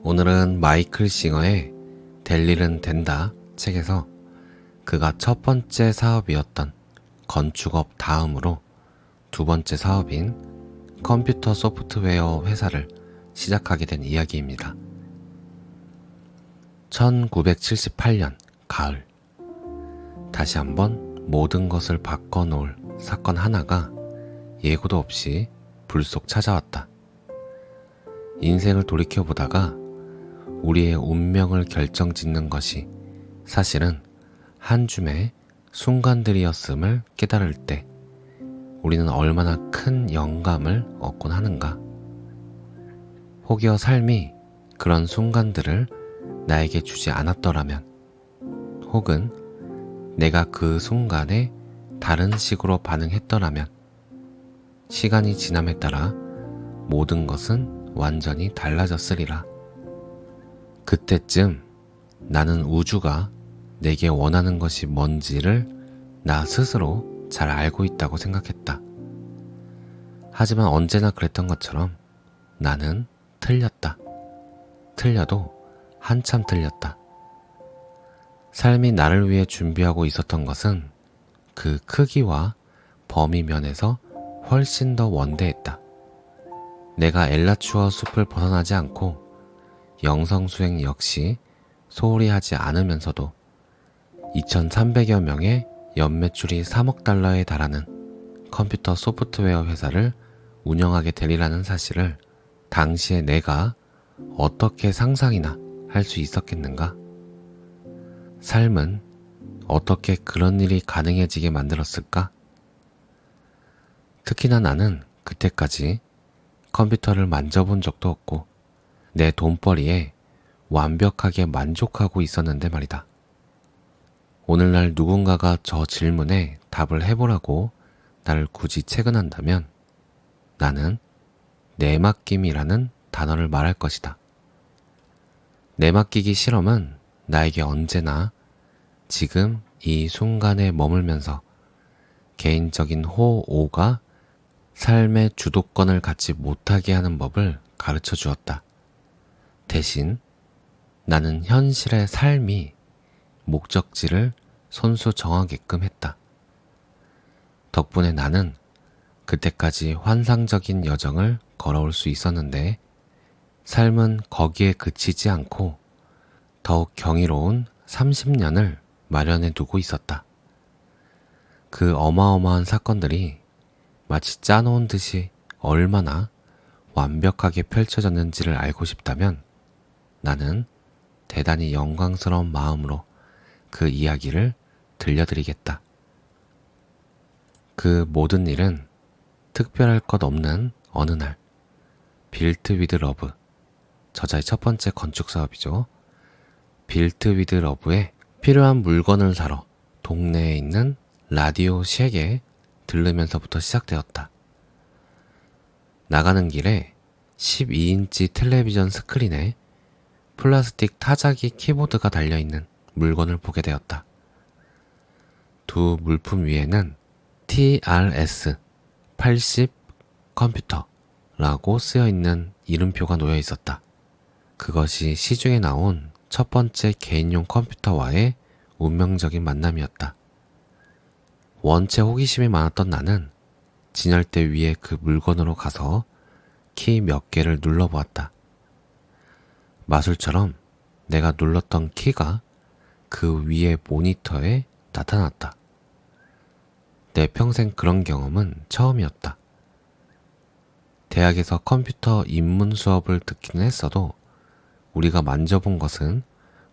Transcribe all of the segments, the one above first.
오늘은 마이클 싱어의 될 일은 된다 책에서 그가 첫 번째 사업이었던 건축업 다음으로 두 번째 사업인 컴퓨터 소프트웨어 회사를 시작하게 된 이야기입니다. 1978년 가을, 다시 한번 모든 것을 바꿔놓을 사건 하나가 예고도 없이 불속 찾아왔다. 인생을 돌이켜보다가 우리의 운명을 결정짓는 것이 사실은 한 줌의 순간들이었음을 깨달을 때 우리는 얼마나 큰 영감을 얻곤 하는가. 혹여 삶이 그런 순간들을 나에게 주지 않았더라면, 혹은 내가 그 순간에 다른 식으로 반응했더라면 시간이 지남에 따라 모든 것은 완전히 달라졌으리라. 그때쯤 나는 우주가 내게 원하는 것이 뭔지를 나 스스로 잘 알고 있다고 생각했다. 하지만 언제나 그랬던 것처럼 나는 틀렸다. 틀려도 한참 틀렸다. 삶이 나를 위해 준비하고 있었던 것은 그 크기와 범위 면에서 훨씬 더 원대했다. 내가 엘라추어 숲을 벗어나지 않고 영성수행 역시 소홀히 하지 않으면서도 2300여 명의 연매출이 3억 달러에 달하는 컴퓨터 소프트웨어 회사를 운영하게 되리라는 사실을 당시에 내가 어떻게 상상이나 할 수 있었겠는가? 삶은 어떻게 그런 일이 가능해지게 만들었을까? 특히나 나는 그때까지 컴퓨터를 만져본 적도 없고 내 돈벌이에 완벽하게 만족하고 있었는데 말이다. 오늘날 누군가가 저 질문에 답을 해보라고 나를 굳이 채근한다면 나는 내맡김이라는 단어를 말할 것이다. 내맡기기 실험은 나에게 언제나 지금 이 순간에 머물면서 개인적인 호오가 삶의 주도권을 갖지 못하게 하는 법을 가르쳐 주었다. 대신 나는 현실의 삶이 목적지를 손수 정하게끔 했다. 덕분에 나는 그때까지 환상적인 여정을 걸어올 수 있었는데 삶은 거기에 그치지 않고 더욱 경이로운 30년을 마련해 두고 있었다. 그 어마어마한 사건들이 마치 짜놓은 듯이 얼마나 완벽하게 펼쳐졌는지를 알고 싶다면 나는 대단히 영광스러운 마음으로 그 이야기를 들려드리겠다. 그 모든 일은 특별할 것 없는 어느 날, 빌트 위드 러브, 저자의 첫 번째 건축 사업이죠. 빌트 위드 러브에 필요한 물건을 사러 동네에 있는 라디오 쉑에 들르면서부터 시작되었다. 나가는 길에 12인치 텔레비전 스크린에 플라스틱 타자기 키보드가 달려있는 물건을 보게 되었다. 두 물품 위에는 TRS-80 컴퓨터라고 쓰여있는 이름표가 놓여 있었다. 그것이 시중에 나온 첫 번째 개인용 컴퓨터와의 운명적인 만남이었다. 원체 호기심이 많았던 나는 진열대 위에 그 물건으로 가서 키 몇 개를 눌러보았다. 마술처럼 내가 눌렀던 키가 그 위에 모니터에 나타났다. 내 평생 그런 경험은 처음이었다. 대학에서 컴퓨터 입문 수업을 듣기는 했어도 우리가 만져본 것은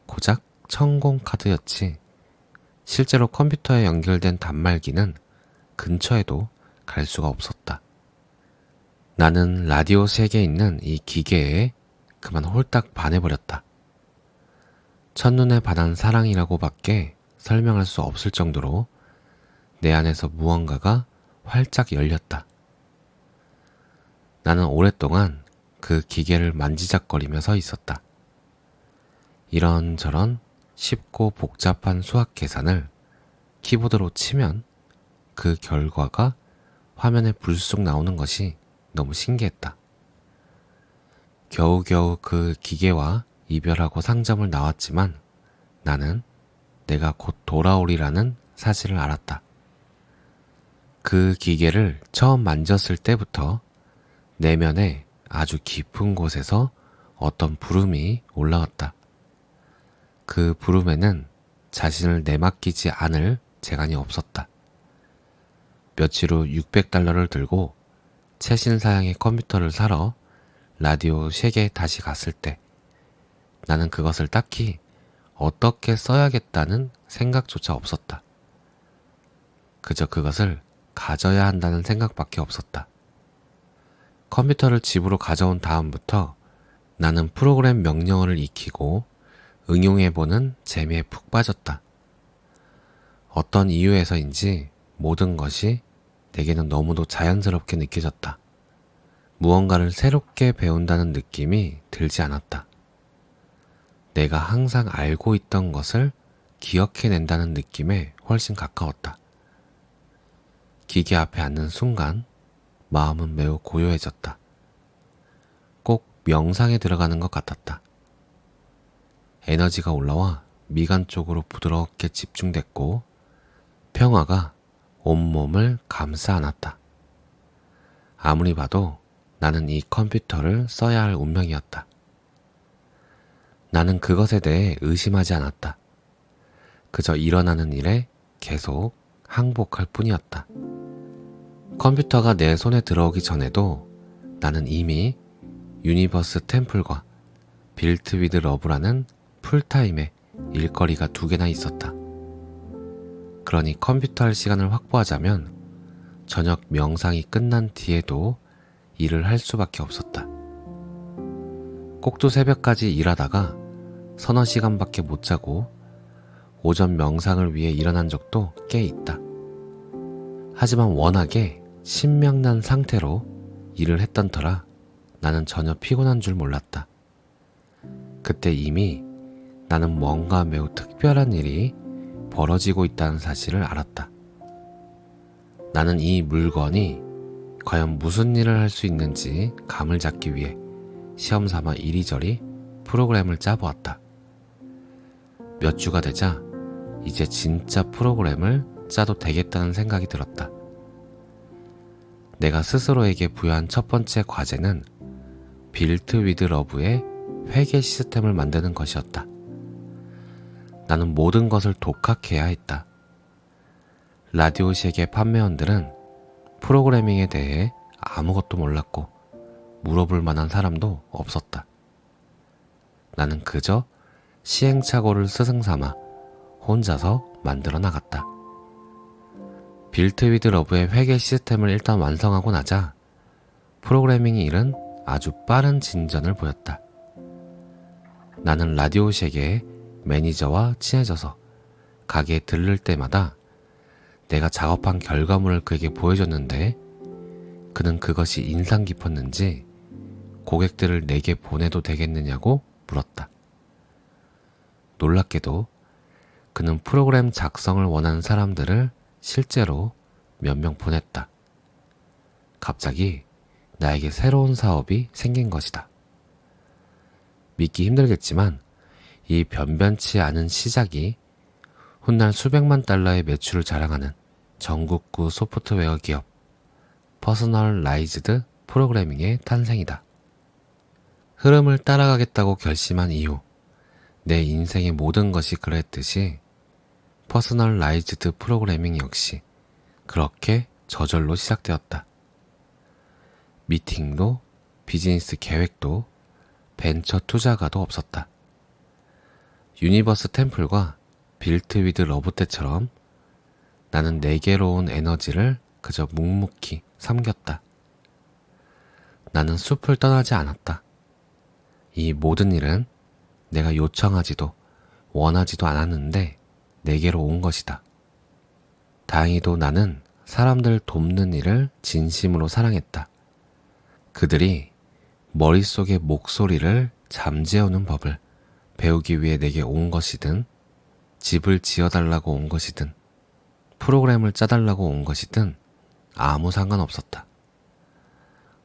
고작 천공 카드였지 실제로 컴퓨터에 연결된 단말기는 근처에도 갈 수가 없었다. 나는 라디오 쉑에 있는 이 기계에 그만 홀딱 반해버렸다. 첫눈에 반한 사랑이라고밖에 설명할 수 없을 정도로 내 안에서 무언가가 활짝 열렸다. 나는 오랫동안 그 기계를 만지작거리며 서 있었다. 이런저런 쉽고 복잡한 수학 계산을 키보드로 치면 그 결과가 화면에 불쑥 나오는 것이 너무 신기했다. 겨우겨우 그 기계와 이별하고 상점을 나왔지만 나는 내가 곧 돌아오리라는 사실을 알았다. 그 기계를 처음 만졌을 때부터 내면에 아주 깊은 곳에서 어떤 부름이 올라왔다. 그 부름에는 자신을 내맡기지 않을 재간이 없었다. 며칠 후 $600를 들고 최신 사양의 컴퓨터를 사러 라디오 쉑에 다시 갔을 때 나는 그것을 딱히 어떻게 써야겠다는 생각조차 없었다. 그저 그것을 가져야 한다는 생각밖에 없었다. 컴퓨터를 집으로 가져온 다음부터 나는 프로그램 명령어를 익히고 응용해보는 재미에 푹 빠졌다. 어떤 이유에서인지 모든 것이 내게는 너무도 자연스럽게 느껴졌다. 무언가를 새롭게 배운다는 느낌이 들지 않았다. 내가 항상 알고 있던 것을 기억해낸다는 느낌에 훨씬 가까웠다. 기계 앞에 앉는 순간 마음은 매우 고요해졌다. 꼭 명상에 들어가는 것 같았다. 에너지가 올라와 미간 쪽으로 부드럽게 집중됐고 평화가 온몸을 감싸 안았다. 아무리 봐도 나는 이 컴퓨터를 써야 할 운명이었다. 나는 그것에 대해 의심하지 않았다. 그저 일어나는 일에 계속 항복할 뿐이었다. 컴퓨터가 내 손에 들어오기 전에도 나는 이미 유니버스 템플과 빌트 위드 러브라는 풀타임의 일거리가 2개나 있었다. 그러니 컴퓨터 할 시간을 확보하자면 저녁 명상이 끝난 뒤에도 일을 할 수밖에 없었다. 꼭두 새벽까지 일하다가 서너 시간밖에 못 자고 오전 명상을 위해 일어난 적도 꽤 있다. 하지만 워낙에 신명난 상태로 일을 했던 터라 나는 전혀 피곤한 줄 몰랐다. 그때 이미 나는 뭔가 매우 특별한 일이 벌어지고 있다는 사실을 알았다. 나는 이 물건이 과연 무슨 일을 할 수 있는지 감을 잡기 위해 시험 삼아 이리저리 프로그램을 짜보았다. 몇 주가 되자 이제 진짜 프로그램을 짜도 되겠다는 생각이 들었다. 내가 스스로에게 부여한 첫 번째 과제는 빌트 위드 러브의 회계 시스템을 만드는 것이었다. 나는 모든 것을 독학해야 했다. 라디오 쉑의 판매원들은 프로그래밍에 대해 아무것도 몰랐고 물어볼 만한 사람도 없었다. 나는 그저 시행착오를 스승삼아 혼자서 만들어 나갔다. 빌트 위드 러브의 회계 시스템을 일단 완성하고 나자 프로그래밍 일은 아주 빠른 진전을 보였다. 나는 라디오 쉑의 매니저와 친해져서 가게에 들를 때마다 내가 작업한 결과물을 그에게 보여줬는데 그는 그것이 인상 깊었는지 고객들을 내게 보내도 되겠느냐고 물었다. 놀랍게도 그는 프로그램 작성을 원하는 사람들을 실제로 몇 명 보냈다. 갑자기 나에게 새로운 사업이 생긴 것이다. 믿기 힘들겠지만 이 변변치 않은 시작이 훗날 수백만 달러의 매출을 자랑하는 전국구 소프트웨어 기업 퍼스널라이즈드 프로그래밍의 탄생이다. 흐름을 따라가겠다고 결심한 이후 내 인생의 모든 것이 그랬듯이 퍼스널라이즈드 프로그래밍 역시 그렇게 저절로 시작되었다. 미팅도 비즈니스 계획도 벤처 투자가도 없었다. 유니버스 템플과 빌트 위드 러브 때처럼 나는 내게로 온 에너지를 그저 묵묵히 섬겼다. 나는 숲을 떠나지 않았다. 이 모든 일은 내가 요청하지도 원하지도 않았는데 내게로 온 것이다. 다행히도 나는 사람들 돕는 일을 진심으로 사랑했다. 그들이 머릿속의 목소리를 잠재우는 법을 배우기 위해 내게 온 것이든 집을 지어달라고 온 것이든 프로그램을 짜달라고 온 것이든 아무 상관없었다.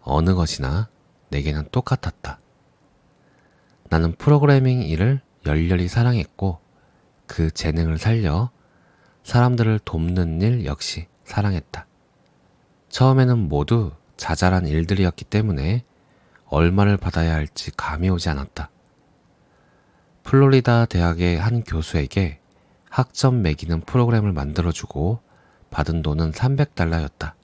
어느 것이나 내게는 똑같았다. 나는 프로그래밍 일을 열렬히 사랑했고 그 재능을 살려 사람들을 돕는 일 역시 사랑했다. 처음에는 모두 자잘한 일들이었기 때문에 얼마를 받아야 할지 감이 오지 않았다. 플로리다 대학의 한 교수에게 학점 매기는 프로그램을 만들어주고 받은 돈은 $300였다.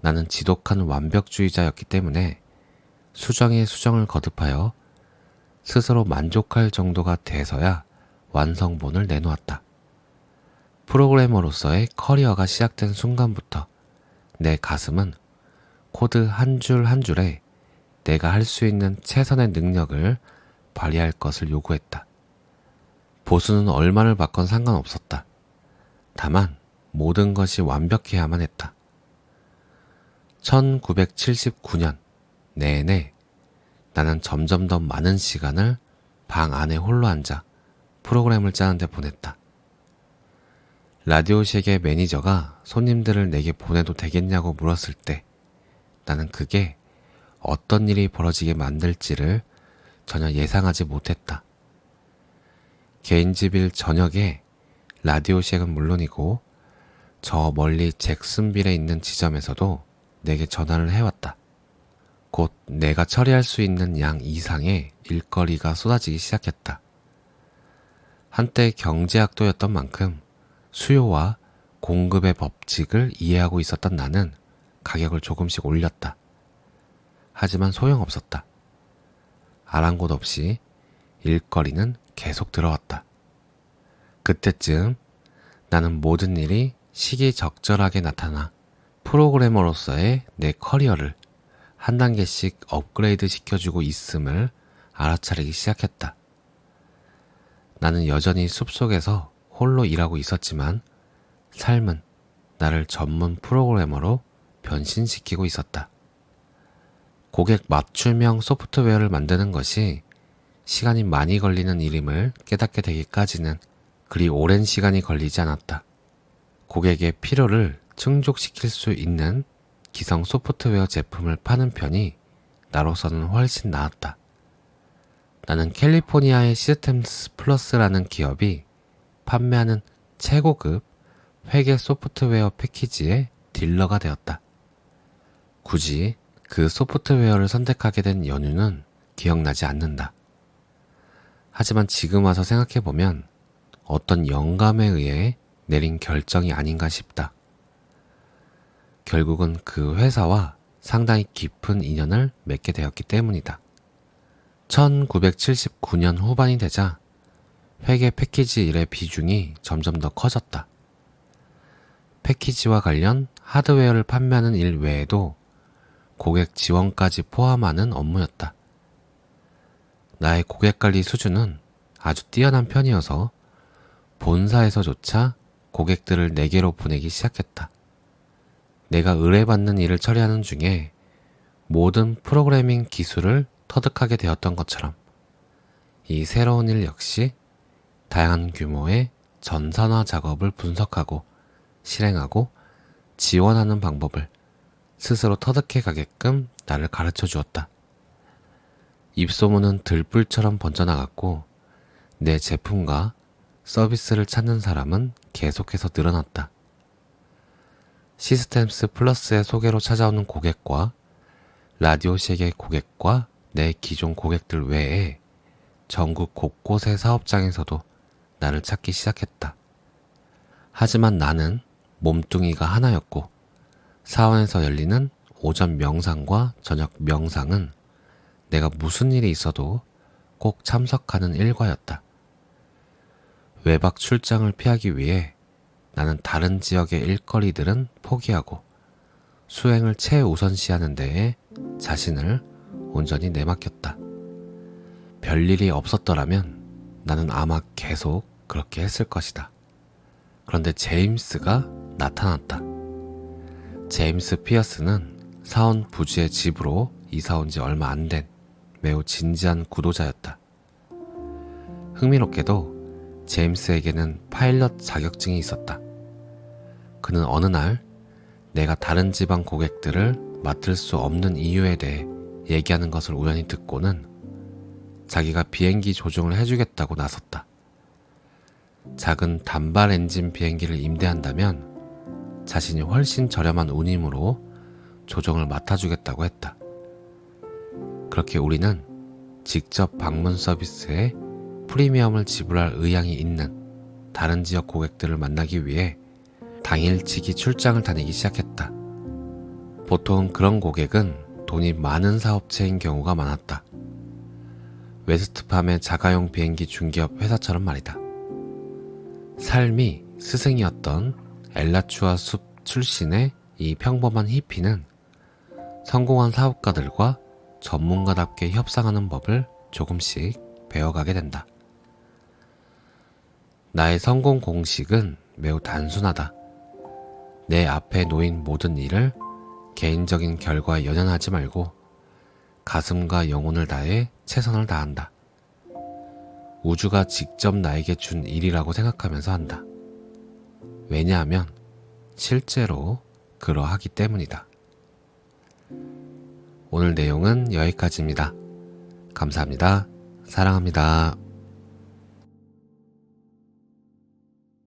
나는 지독한 완벽주의자였기 때문에 수정에 수정을 거듭하여 스스로 만족할 정도가 돼서야 완성본을 내놓았다. 프로그래머로서의 커리어가 시작된 순간부터 내 가슴은 코드 한 줄 한 줄에 내가 할 수 있는 최선의 능력을 발휘할 것을 요구했다. 보수는 얼마를 받건 상관없었다. 다만 모든 것이 완벽해야만 했다. 1979년 내내 나는 점점 더 많은 시간을 방 안에 홀로 앉아 프로그램을 짜는 데 보냈다. 라디오식의 매니저가 손님들을 내게 보내도 되겠냐고 물었을 때 나는 그게 어떤 일이 벌어지게 만들지를 전혀 예상하지 못했다. 개인집일 저녁에 라디오식은 물론이고 저 멀리 잭슨빌에 있는 지점에서도 내게 전화를 해왔다. 곧 내가 처리할 수 있는 양 이상의 일거리가 쏟아지기 시작했다. 한때 경제학도였던 만큼 수요와 공급의 법칙을 이해하고 있었던 나는 가격을 조금씩 올렸다. 하지만 소용없었다. 아랑곳 없이 일거리는 계속 들어왔다. 그때쯤 나는 모든 일이 시기적절하게 나타나 프로그래머로서의 내 커리어를 한 단계씩 업그레이드 시켜주고 있음을 알아차리기 시작했다. 나는 여전히 숲속에서 홀로 일하고 있었지만 삶은 나를 전문 프로그래머로 변신시키고 있었다. 고객 맞춤형 소프트웨어를 만드는 것이 시간이 많이 걸리는 일임을 깨닫게 되기까지는 그리 오랜 시간이 걸리지 않았다. 고객의 필요를 충족시킬 수 있는 기성 소프트웨어 제품을 파는 편이 나로서는 훨씬 나았다. 나는 캘리포니아의 시스템스 플러스라는 기업이 판매하는 최고급 회계 소프트웨어 패키지의 딜러가 되었다. 굳이 그 소프트웨어를 선택하게 된 연유는 기억나지 않는다. 하지만 지금 와서 생각해보면 어떤 영감에 의해 내린 결정이 아닌가 싶다. 결국은 그 회사와 상당히 깊은 인연을 맺게 되었기 때문이다. 1979년 후반이 되자 회계 패키지 일의 비중이 점점 더 커졌다. 패키지와 관련 하드웨어를 판매하는 일 외에도 고객 지원까지 포함하는 업무였다. 나의 고객관리 수준은 아주 뛰어난 편이어서 본사에서조차 고객들을 내게로 보내기 시작했다. 내가 의뢰받는 일을 처리하는 중에 모든 프로그래밍 기술을 터득하게 되었던 것처럼 이 새로운 일 역시 다양한 규모의 전산화 작업을 분석하고 실행하고 지원하는 방법을 스스로 터득해 가게끔 나를 가르쳐 주었다. 입소문은 들불처럼 번져나갔고 내 제품과 서비스를 찾는 사람은 계속해서 늘어났다. 시스템스 플러스의 소개로 찾아오는 고객과 라디오식의 고객과 내 기존 고객들 외에 전국 곳곳의 사업장에서도 나를 찾기 시작했다. 하지만 나는 몸뚱이가 하나였고 사원에서 열리는 오전 명상과 저녁 명상은 내가 무슨 일이 있어도 꼭 참석하는 일과였다. 외박 출장을 피하기 위해 나는 다른 지역의 일거리들은 포기하고 수행을 최우선시하는 데에 자신을 온전히 내맡겼다. 별일이 없었더라면 나는 아마 계속 그렇게 했을 것이다. 그런데 제임스가 나타났다. 제임스 피어스는 사원 부지의 집으로 이사온 지 얼마 안 된 매우 진지한 구도자였다. 흥미롭게도 제임스에게는 파일럿 자격증이 있었다. 그는 어느 날 내가 다른 지방 고객들을 맡을 수 없는 이유에 대해 얘기하는 것을 우연히 듣고는 자기가 비행기 조종을 해주겠다고 나섰다. 작은 단발 엔진 비행기를 임대한다면 자신이 훨씬 저렴한 운임으로 조종을 맡아주겠다고 했다. 그렇게 우리는 직접 방문 서비스에 프리미엄을 지불할 의향이 있는 다른 지역 고객들을 만나기 위해 당일치기 출장을 다니기 시작했다. 보통 그런 고객은 돈이 많은 사업체인 경우가 많았다. 웨스트팜의 자가용 비행기 중개업 회사처럼 말이다. 삶이 스승이었던 엘라추아 숲 출신의 이 평범한 히피는 성공한 사업가들과 전문가답게 협상하는 법을 조금씩 배워가게 된다. 나의 성공 공식은 매우 단순하다. 내 앞에 놓인 모든 일을 개인적인 결과에 연연하지 말고 가슴과 영혼을 다해 최선을 다한다. 우주가 직접 나에게 준 일이라고 생각하면서 한다. 왜냐하면 실제로 그러하기 때문이다. 오늘 내용은 여기까지입니다. 감사합니다. 사랑합니다.